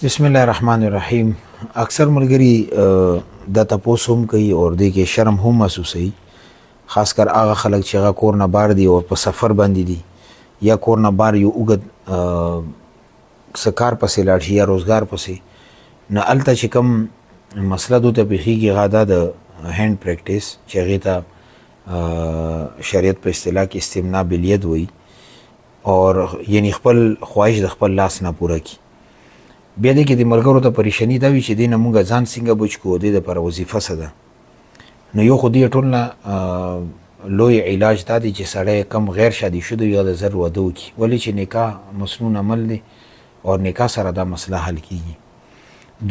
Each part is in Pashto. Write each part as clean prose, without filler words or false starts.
بسم الله الرحمن الرحیم. اکثر ملګری دا تاسو هم کوي او د کې شرم هم محسوسوي، خاص کر هغه خلک چې هغه کور نه بار دي او په سفر باندې دي یا کور نه بار یو اوږد سکار پسې لاړ شي یا روزګار پسې، نه هلته چې کوم مسله دوی ته پېښېږي هغه دا د هینډ پریکټس چې هغې ته شریعت په اصطلاح کې استمناء بالید وایي، اور یعنی خپل خواهش د خپل لاس نه پوره کړي. بیا دې کې د ملګرو ته پریشاني دا وي چې دې نه مونږ ځان څنګه بچ کړو، دې دپاره وظیفه څه ده. نو یو خو دې ټول نه لوی علاج دا دی چې سړی کم غیر شادي شده یا د زر واده وکړي، ولې چې نکاح مسنون عمل دی او نکاح سره دا مسله حل کېږي.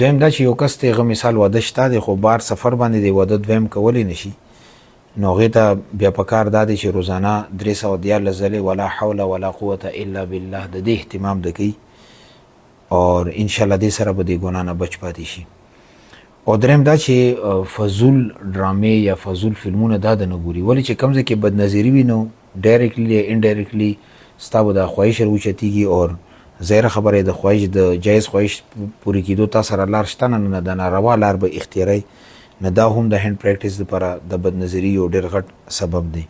دویم دا چې یو کس ته هغه مثال واده شته دی خو بار سفر باندې دی واده دویم کولی نشي، نو هغې ته بیا پکار دا دی چې روزانه 314 ځلې ولا حول ولا قوة الا بالله د دې اهتمام د کوي، اور انشاءالله دې سره به دې ګناه نه بچ پاتې شي. او دریم دا چې فضول ډرامې یا فضول فلمونه دا د نه ګوري، ولې چې کوم ځای کې بدنظري وي نو ډایرکټلی یا انډایرکټلی ستا به دا خواهش راوچتېږي، اور ظاهره خبره د خواهش د جایز خواهش پورې کېدو تا سره لار شته نه د ناروا لار به اختیاروي، نه دا هم د هینډ پریکټس لپاره د بدنظري یو ډېر غټ سبب دی.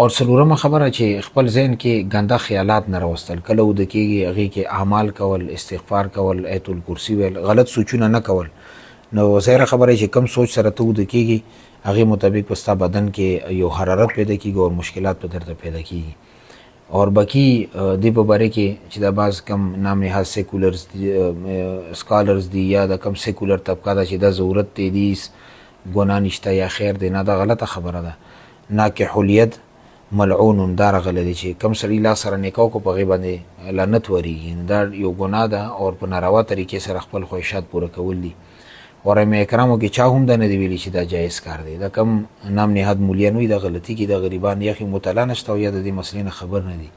اور څلورمه خبره چې خپل ذهن کې ګنده خیالات نه راوستل، کله وده کېږي هغې کې اعمال کول، استغفار کول، آیت الکرسي ویل، غلط سوچونه نه کول. نو ظاهره خبره چې کم سوچ سره ته وده کېږي هغې مطابق په ستا بدن کې یو حرارت پیدا کېږي او مشکلات په درته پیدا کېږي. اور باقي دې په باره کې چې دا بعض کم نام نهاد سیکولرز سکالرز دي یا د کم سیکولر طبقه ده چې دا ضرورت دی دې ګناه نشته یا خیر دی، نه دا غلطه خبره ده. ناکح الید ملعون دا راغلی دی چې کم سړي لاس سره نکاح وکړو په هغې باندې لعنت ورېږي، دا یو ګناه ده او په ناروا طریقې سره خپل خواهشات پوره کول دي. اور ائمه کرامو کې چا هم دا نه دی ویلي چې دا جایز کار دی. دا کم نام نهاد مولیان وي دا غلطي کې د غریبان یا خو مطالعه نشته او یا د دې مسلې نه خبر نه دي،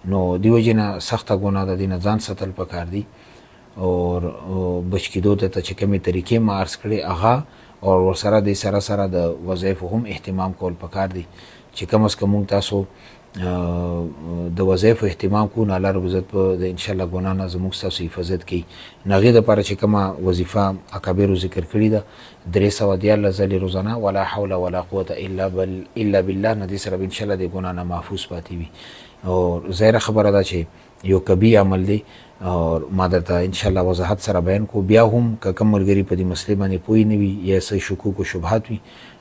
نو دې وجې نه سخته ګناه ده، دې نه ځان ساتل پکار دي. اور بچ کېدو ته چې کومې طریقې ما عرض کړې هغه، اور ورسره د سره سره د وظایفو هم اهتمام کول پکار دي چې کم از کم مونږ تاسو د وظایفو اهتمام کوو، نو الله رب عزت په د انشاءالله ګناه نه زموږ ستاسو حفاظت کوي. نو هغې دپاره چې کومه وظیفه اکابرو ذکر کړي ده 314 ځلې روزانه ولا حول ولا قوة الا بالله، نه دې سره به انشاءالله د ګناه نه محفوظ پاتې وي. او ظاهره خبره ده چې یو کبی عمل دی، اور ما درته انشاءالله وضاحت سره بیان کو. بیا هم که کوم ملګري په دې مسلې باندې پوه نه وي یا څه شکوک و شبهات وي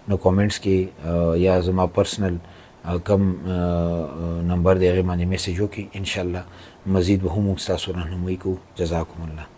نو کامنټس کې یا زما پرسنل کم نمبر دی هغې باندې میسیج وکړي، انشاءالله مزید به هم موږ ستاسو راهنمایي کوو. جزاکم الله.